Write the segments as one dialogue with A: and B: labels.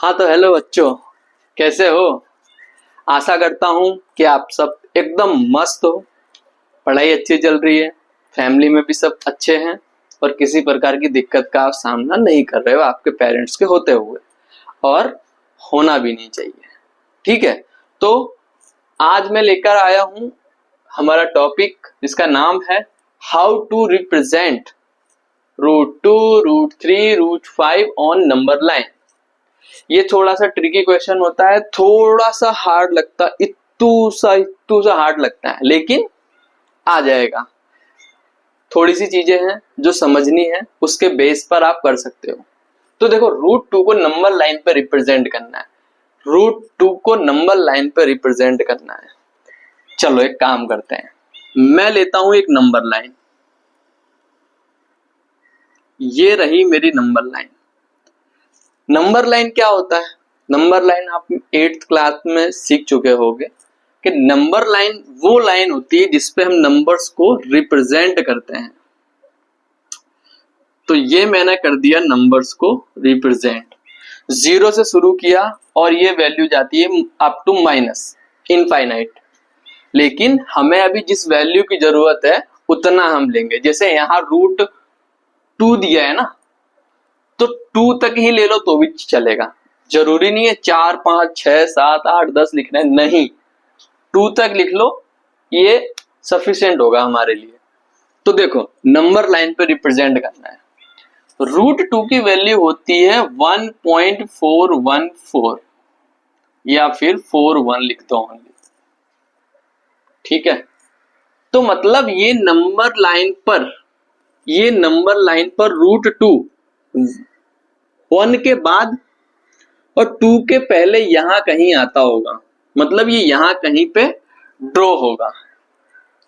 A: हाँ तो हेलो बच्चों, कैसे हो। आशा करता हूँ कि आप सब एकदम मस्त हो, पढ़ाई अच्छी चल रही है, फैमिली में भी सब अच्छे हैं और किसी प्रकार की दिक्कत का आप सामना नहीं कर रहे हो आपके पेरेंट्स के होते हुए, और होना भी नहीं चाहिए। ठीक है, तो आज मैं लेकर आया हूँ हमारा टॉपिक जिसका नाम है how to represent √2, √3, √5 on number line. ये थोड़ा सा ट्रिकी क्वेश्चन होता है, थोड़ा सा हार्ड लगता है, इत्तू सा हार्ड लगता है, लेकिन आ जाएगा। थोड़ी सी चीजें हैं जो समझनी है, उसके बेस पर आप कर सकते हो। तो देखो, √2 को नंबर लाइन पर रिप्रेजेंट करना है, √2 को नंबर लाइन पर रिप्रेजेंट करना है। चलो एक काम करते हैं, मैं लेता हूं एक नंबर लाइन, ये रही मेरी नंबर लाइन। नंबर लाइन क्या होता है? नंबर लाइन आप 8th क्लास में सीख चुके होंगे कि नंबर लाइन वो लाइन होती है जिसपे हम नंबर्स को रिप्रेजेंट करते हैं। तो ये मैंने कर दिया नंबर्स को रिप्रेजेंट, 0 से शुरू किया और ये वैल्यू जाती है अप टू माइनस इनफाइनाइट। लेकिन हमें अभी जिस वैल्यू की जरूरत है उतना हम लेंगे। जैसे यहाँ √2 दिया है ना, तो 2 तक ही ले लो तो भी चलेगा, जरूरी नहीं है 4, 5, 6, 7, 8, 10 लिखना है, नहीं, 2 तक लिख लो, ये सफिशिएंट होगा हमारे लिए। तो देखो, नंबर लाइन पे रिप्रेजेंट करना है, √2 की वैल्यू होती है 1.414 या फिर 41 लिख दो ओनली। ठीक है, तो मतलब ये नंबर लाइन पर √2 1 के बाद और 2 के पहले यहां कहीं आता होगा, मतलब ये यहां कहीं पे ड्रॉ होगा,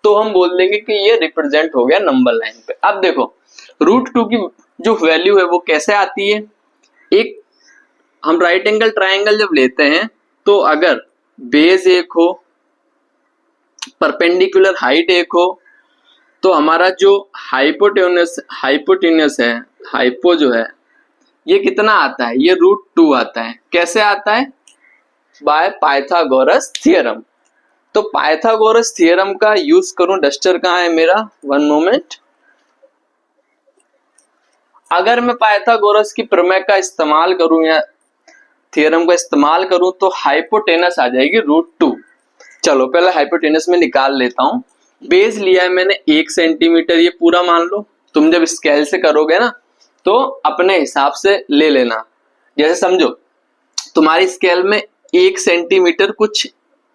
A: तो हम बोल देंगे कि ये रिप्रेजेंट हो गया नंबर लाइन पे। अब देखो, √2 की जो वैल्यू है वो कैसे आती है। एक हम राइट एंगल ट्राइंगल जब लेते हैं, तो अगर बेस एक हो, परपेंडिकुलर हाइट एक हो, तो हमारा जो हाइपोटेन्यूस है, हाइपो जो है, ये कितना आता है, ये √2 आता है। कैसे आता है? By Pythagoras theorem. तो पाइथागोरस थ्योरम का यूज करूं, डस्टर कहाँ है मेरा, 1 मोमेंट। अगर मैं पाइथागोरस की प्रमेय का इस्तेमाल करूं या थ्योरम का इस्तेमाल करूं, तो हाइपोटेनस आ जाएगी √2। चलो पहले हाइपोटेनस में निकाल लेता हूं। बेस लिया है मैंने 1 सेंटीमीटर, ये पूरा मान लो। तुम जब स्केल से करोगे ना, तो अपने हिसाब से ले लेना। जैसे समझो तुम्हारी स्केल में 1 सेंटीमीटर कुछ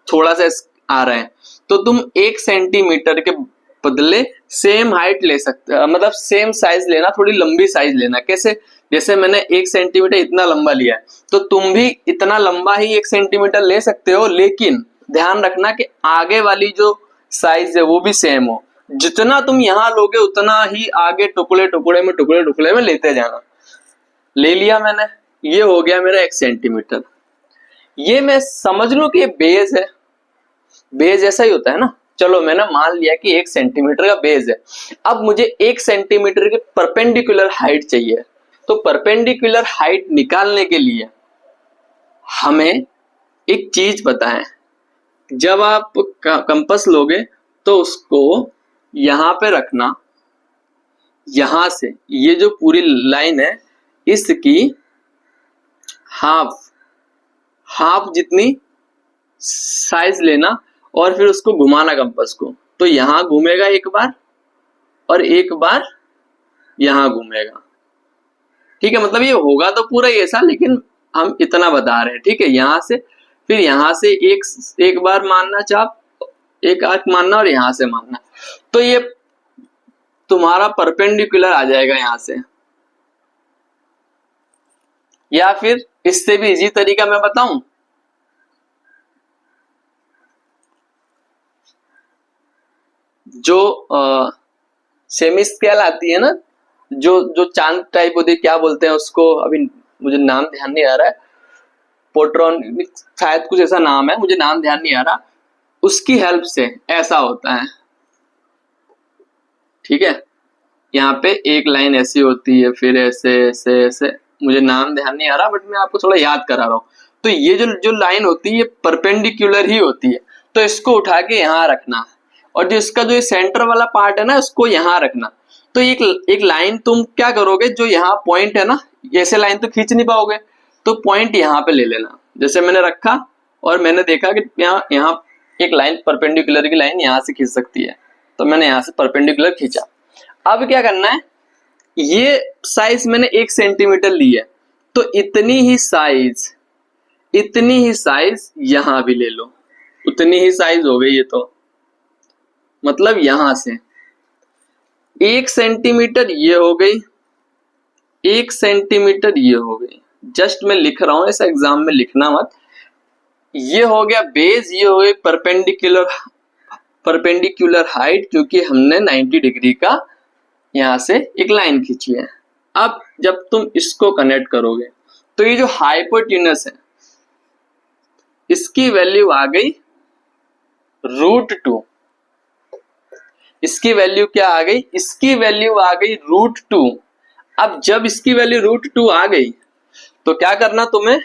A: थोड़ा सा आ रहा है, तो तुम 1 सेंटीमीटर के बदले सेम हाइट ले सकते हो, मतलब सेम साइज लेना, थोड़ी लंबी साइज लेना। कैसे? जैसे मैंने 1 सेंटीमीटर इतना लंबा लिया है, तो तुम भी इतना लंबा ही 1 सेंटीमीटर ले सकते हो, लेकिन ध्यान रखना कि आगे वाली जो साइज है वो भी सेम हो। जितना तुम यहाँ लोगे उतना ही आगे टुकड़े टुकड़े में लेते जाना। ले लिया मैंने, ये हो गया मेरा 1 सेंटीमीटर। ये मैं समझ लूं कि ये बेस है, बेस ऐसा ही होता है ना। चलो मैंने मान लिया कि 1 सेंटीमीटर का बेस है। अब मुझे 1 सेंटीमीटर की परपेंडिकुलर हाइट चाहिए। तो परपेंडिकुलर हाइट निकालने के लिए हमें एक चीज पता है, जब आप कंपास लोगे तो उसको यहां पे रखना, यहां से ये जो पूरी लाइन है इसकी हाफ जितनी साइज लेना और फिर उसको घुमाना कंपास को। तो यहां घूमेगा एक बार और एक बार यहां घूमेगा। ठीक है, मतलब ये होगा तो पूरा ही ऐसा, लेकिन हम इतना बता रहे हैं। ठीक है, यहां से फिर यहां से एक बार मानना चाप, एक आर्क मानना और यहां से मानना, तो ये तुम्हारा परपेंडिकुलर आ जाएगा यहां से। या फिर इससे भी इजी तरीका मैं बताऊं, जो सेमी स्केल आती है ना, जो जो चांद टाइप होती है, क्या बोलते हैं उसको, अभी मुझे नाम ध्यान नहीं आ रहा है, पोट्रॉनिक शायद कुछ ऐसा नाम है, मुझे नाम ध्यान नहीं आ रहा। उसकी हेल्प से ऐसा होता है। ठीक है, यहाँ पे एक लाइन ऐसी होती है, फिर ऐसे ऐसे ऐसे मुझे नाम ध्यान नहीं आ रहा, बट मैं आपको थोड़ा याद करा रहा हूँ। तो ये जो लाइन होती है ये परपेंडिकुलर ही होती है, तो इसको उठा के यहाँ रखना, और जो इसका जो सेंटर वाला पार्ट है ना इसको यहाँ रखना। तो एक लाइन तुम क्या करोगे, जो यहाँ पॉइंट है ना, ऐसे लाइन तो खींच नहीं पाओगे, तो पॉइंट यहाँ पे ले लेना। जैसे मैंने रखा और मैंने देखा कि यहाँ एक लाइन परपेंडिकुलर की लाइन यहाँ से खींच सकती है, तो मैंने यहाँ से परपेंडिकुलर खींचा। अब क्या करना है, ये साइज मैंने 1 सेंटीमीटर ली है, तो इतनी ही साइज यहां भी ले लो, उतनी ही साइज हो गई। ये तो मतलब यहां से 1 सेंटीमीटर ये हो गई, 1 सेंटीमीटर ये हो गई। जस्ट मैं लिख रहा हूं, ऐसा एग्जाम में लिखना मत। ये हो गया बेस, ये हो गई परपेंडिकुलर हाइट, क्योंकि हमने 90 डिग्री का यहां से एक लाइन खींची है। अब जब तुम इसको कनेक्ट करोगे तो ये जो हाइपोटेन्यूस है इसकी वैल्यू आ गई √2। इसकी वैल्यू क्या आ गई, इसकी वैल्यू आ गई √2। अब जब इसकी वैल्यू √2 आ गई तो क्या करना, तुम्हें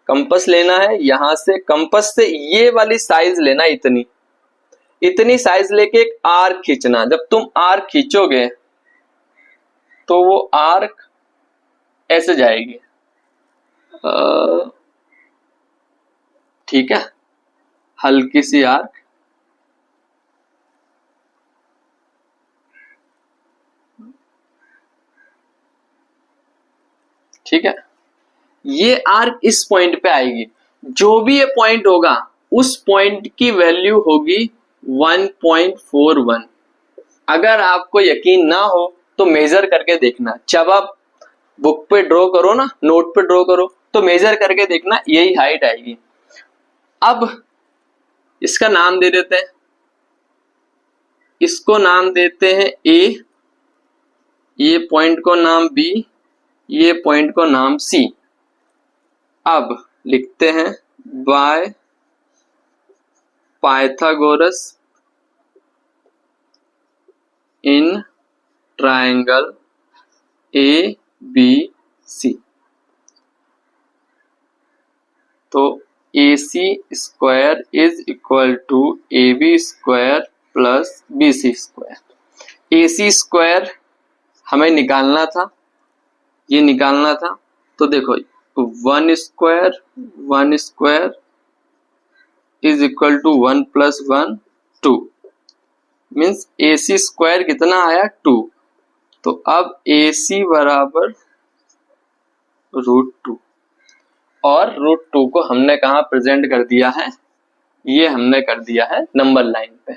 A: कंपास लेना है, यहां से कंपास से ये वाली साइज लेना, इतनी साइज लेके एक आर्क खींचना। जब तुम आर्क खींचोगे तो वो आर्क ऐसे जाएगी, ठीक है, हल्की सी आर्क, ठीक है। ये आर्क इस पॉइंट पे आएगी, जो भी ये पॉइंट होगा उस पॉइंट की वैल्यू होगी 1.41। अगर आपको यकीन ना हो तो मेजर करके देखना, जब आप बुक पे ड्रॉ करो ना, नोट पे ड्रॉ करो, तो मेजर करके देखना, यही हाइट आएगी। अब इसका नाम दे देते हैं, इसको नाम देते हैं A, ये पॉइंट को नाम B, ये पॉइंट को नाम C। अब लिखते हैं by Pythagoras in triangle ABC। तो AC square is equal to AB square plus BC square. AC square हमें निकालना था, ये निकालना था, तो देखो 1 square is equal to 1 + 1 2, means AC square कितना आया 2। तो अब AC बराबर √2, और √2 को हमने कहा प्रेजेंट कर दिया है, ये हमने कर दिया है नंबर लाइन पे।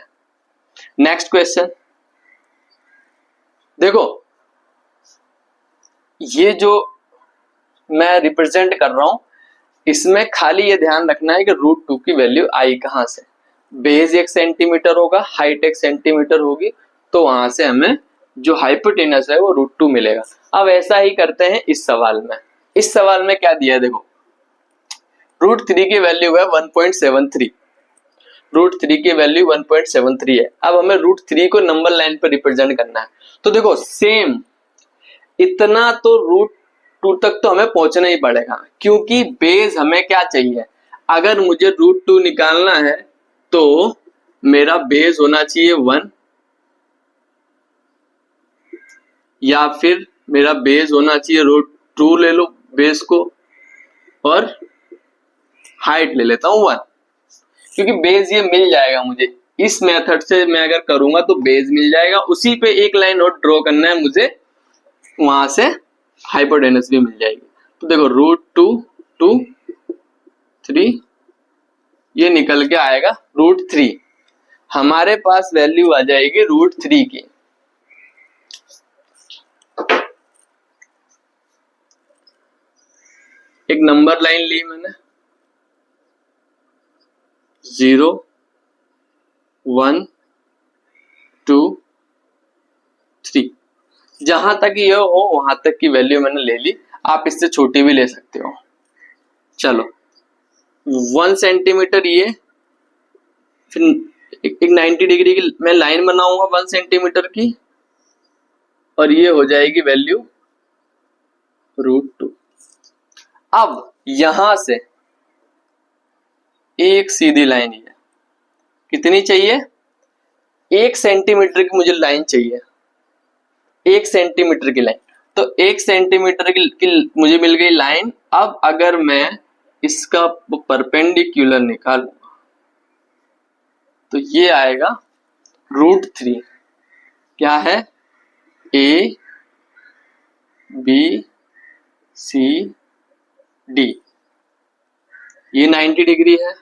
A: नेक्स्ट क्वेश्चन देखो, ये जो मैं रिप्रेजेंट कर रहा हूं इसमें खाली ये ध्यान रखना है कि √2 की वैल्यू आई कहां से। बेस 1 सेंटीमीटर होगा, हाइट 1 सेंटीमीटर होगी, तो वहां से हमें जो हाइपोटेनस है वो √2 मिलेगा। अब ऐसा ही करते हैं इस सवाल में। इस सवाल में क्या दिया है देखो, √3 की वैल्यू है 1.73, √3 की वैल्यू 1.73 है। अब हमें √3 को नंबर लाइन पर रिप्रेजेंट करना है, तो देखो सेम इतना तो √2 तक तो हमें पहुंचना ही पड़ेगा, क्योंकि बेस हमें क्या चाहिए, अगर मुझे √2 निकालना है तो मेरा बेस होना चाहिए 1, या फिर मेरा बेस होना चाहिए √2 ले लो बेस को, और हाइट ले लेता हूं 1, क्योंकि बेस ये मिल जाएगा मुझे। इस मेथड से मैं अगर करूंगा तो बेस मिल जाएगा, उसी पे एक लाइन और ड्रॉ करना है मुझे, वहां से हाइपोटेनस भी मिल जाएगी। तो देखो √2 2 3, ये निकल के आएगा √3। हमारे पास वैल्यू आ जाएगी √3 की। एक नंबर लाइन ली मैंने, 0 1 2 3, जहां तक ये हो वहां तक की वैल्यू मैंने ले ली, आप इससे छोटी भी ले सकते हो। चलो 1 सेंटीमीटर ये, फिर एक 90 डिग्री की मैं लाइन बनाऊंगा 1 सेंटीमीटर की, और ये हो जाएगी वैल्यू √2। अब यहां से एक सीधी लाइन है, कितनी चाहिए? 1 सेंटीमीटर की मुझे लाइन चाहिए, 1 सेंटीमीटर की लाइन। तो 1 सेंटीमीटर की मुझे मिल गई लाइन। अब अगर मैं इसका परपेंडिकुलर निकालूंगा तो ये आएगा √3। क्या है? A B C D, ये 90 डिग्री है,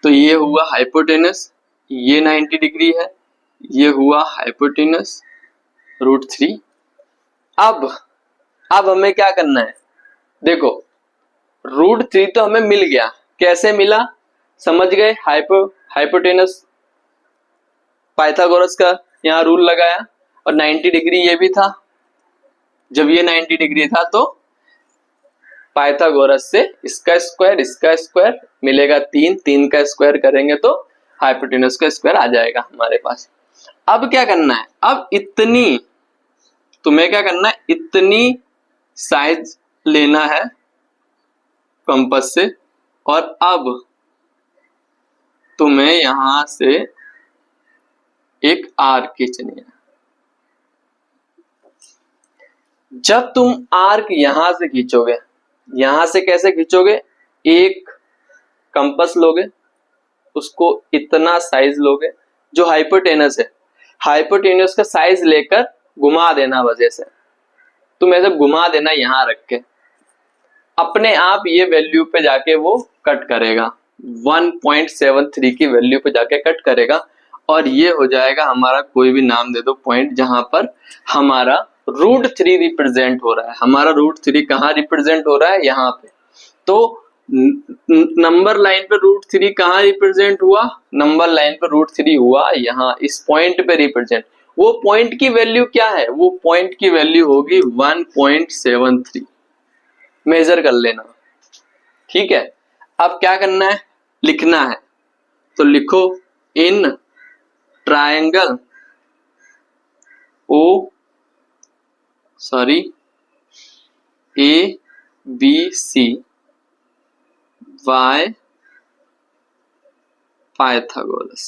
A: तो ये हुआ हाइपोटेनस। ये 90 डिग्री है, ये हुआ हाइपोटेनस √3। अब हमें क्या करना है? देखो √3 तो हमें मिल गया, कैसे मिला समझ गए? हाइपोटेनस पाइथागोरस का यहाँ रूल लगाया और 90 डिग्री ये भी था। जब ये 90 डिग्री था तो पाइथागोरस से इसका स्क्वायर मिलेगा 3 का स्क्वायर करेंगे तो हाइपोटेनस का स्क्वायर आ जाएगा हमारे पास। अब क्या करना है? अब तुम्हें क्या करना है? इतनी साइज लेना है कंपास से, और अब तुम्हें यहां से एक आर्क खींचनी है। जब तुम आर्क यहां से खींचोगे, यहां से कैसे खींचोगे? एक कंपास लोगे, उसको इतना साइज लोगे जो हाइपोटेनस है, हाइपोटेनस का साइज लेकर घुमा देना, बस ऐसे तुम ऐसे घुमा देना यहां रख के, अपने आप ये वैल्यू पे जाके वो कट करेगा, 1.73 की वैल्यू पे जाके कट करेगा, और ये हो जाएगा हमारा, कोई भी नाम दे दो पॉइंट, जहां पर हमारा √3 रिप्रेजेंट हो रहा है। हमारा √3 कहाँ रिप्रेजेंट हो रहा है? यहाँ पे। तो नंबर लाइन पे √3 कहाँ रिप्रेजेंट हुआ? नंबर लाइन पे √3 हुआ यहाँ इस पॉइंट पे रिप्रेजेंट। वो पॉइंट की वैल्यू क्या है? वो पॉइंट की वैल्यू होगी 1.73। मेजर कर लेना, ठीक है। अब क्या करना है? लिखना है, तो लिखो in triangle ABC by Pythagoras.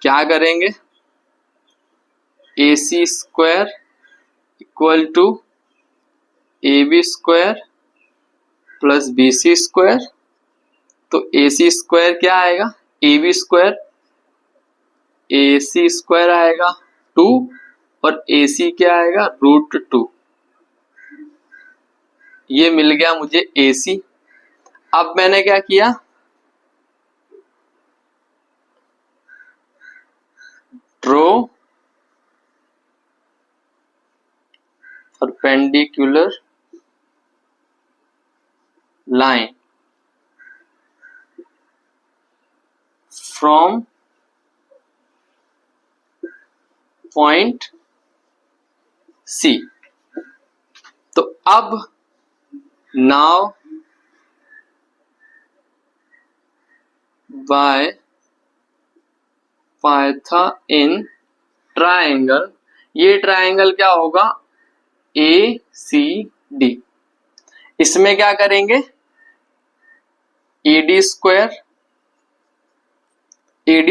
A: क्या करेंगे? AC square equal to AB square plus BC square. तो AC स्क्वायर क्या आएगा? AB स्क्वायर, AC स्क्वायर आएगा 2, और AC क्या आएगा? √2। ये मिल गया मुझे AC। अब मैंने क्या किया? Draw perpendicular line from point C। तो अब नाउ बाय पाइथा इन ट्रायंगल, ये ट्रायंगल क्या होगा? ACD। इसमें क्या करेंगे? AD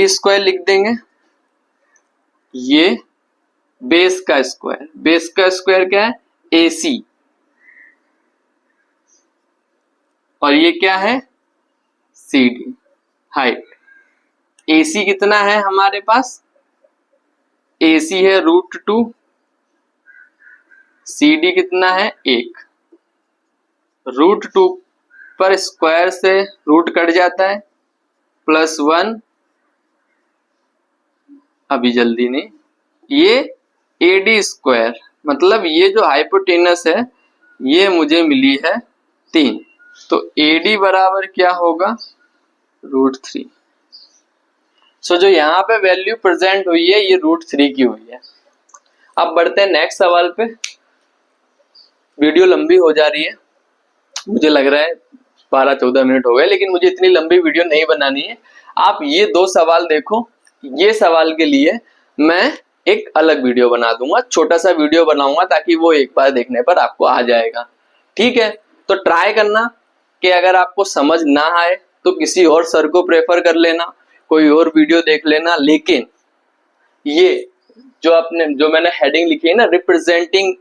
A: स्क्वायर लिख देंगे, ये बेस का स्क्वायर क्या है? AC, और ये क्या है? CD height. AC कितना है हमारे पास? AC है √2, CD कितना है? 1। √2 पर स्क्वायर से रूट कट जाता है, +1, अभी जल्दी नहीं, ये AD स्क्वायर, मतलब ये जो हाइपोटेनस है ये मुझे मिली है 3। तो AD बराबर क्या होगा? √3। सो जो यहाँ पे वैल्यू प्रेजेंट हुई है ये √3 की हुई है। अब बढ़ते हैं नेक्स्ट सवाल पे। वीडियो लंबी हो जा रही है, मुझे लग रहा है 12-14 मिनट हो गए, लेकिन मुझे इतनी लंबी वीडियो नहीं बनानी है। आप ये 2 सवाल देखो, ये सवाल के लिए मैं एक अलग वीडियो बना दूंगा, छोटा सा वीडियो बनाऊंगा, ताकि वो एक बार देखने पर आपको आ जाएगा, ठीक है। तो ट्राई करना कि अगर आपको समझ ना आए तो किसी और सर को प्रेफर कर लेना, कोई और वीडियो देख लेना, लेकिन ये जो मैंने हेडिंग लिखी है ना, representing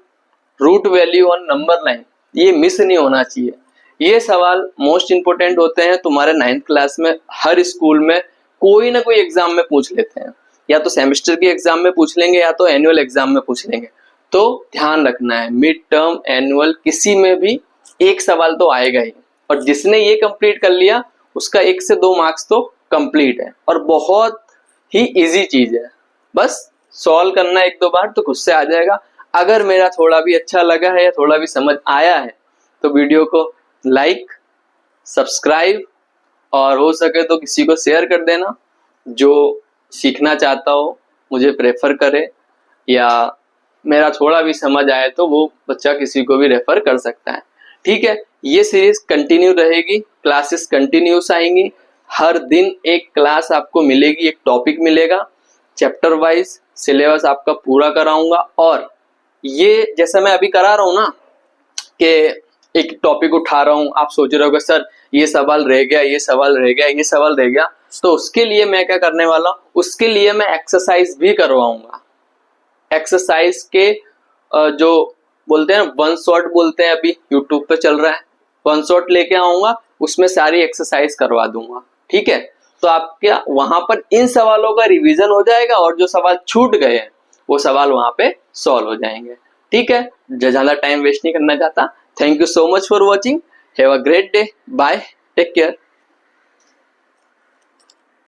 A: root value on number line, ये मिस नहीं होना चाहिए। ये सवाल मोस्ट इंपोर्टेंट होते हैं तुम्हारे 9th क्लास में, हर स्कूल में कोई ना कोई एग्जाम में पूछ लेते हैं, या तो सेमेस्टर के एग्जाम में पूछ लेंगे या तो एनुअल एग्जाम में पूछ लेंगे। तो ध्यान रखना है, मिड टर्म, एनुअल, किसी में भी एक सवाल तो आएगा ही, और जिसने ये कंप्लीट कर लिया उसका 1 से 2 मार्क्स तो कंप्लीट है, और बहुत ही इजी चीज है, बस सॉल्व करना 1-2 बार तो खुद से आ जाएगा। अगर मेरा थोड़ा भी अच्छा लगा है या थोड़ा भी समझ आया है तो वीडियो को लाइक, सब्सक्राइब और हो सके तो किसी को शेयर कर देना जो सीखना चाहता हो, मुझे प्रेफर करे, या मेरा थोड़ा भी समझ आए तो वो बच्चा किसी को भी रेफर कर सकता है। ठीक है, ये सीरीज कंटिन्यू रहेगी, क्लासेस कंटिन्यूस आएंगी, हर दिन एक क्लास आपको मिलेगी, एक टॉपिक मिलेगा, चैप्टर वाइज सिलेबस आपका पूरा कराऊंगा। और ये जैसा मैं अभी करा रहा हूं ना कि एक टॉपिक उठा रहा हूं, आप सोच रहे हो सर ये सवाल रह गया, ये सवाल रह गया, ये सवाल रह गया, तो उसके लिए मैं क्या करने वाला हूं, उसके लिए मैं एक्सरसाइज भी करवाऊंगा। एक्सरसाइज के जो बोलते हैं वन शॉट बोलते हैं, अभी यूट्यूब पे चल रहा है, वन शॉट लेके आऊंगा, उसमें सारी एक्सरसाइज करवा दूंगा। ठीक है, तो आपका वहां पर इन सवालों का रिवीजन हो जाएगा, और जो सवाल छूट गए हैं वो सवाल वहां पे सॉल्व हो जाएंगे। ठीक है, ज्यादा टाइम वेस्ट नहीं करना चाहता। Thank you so much for watching, have a great day, bye, take care.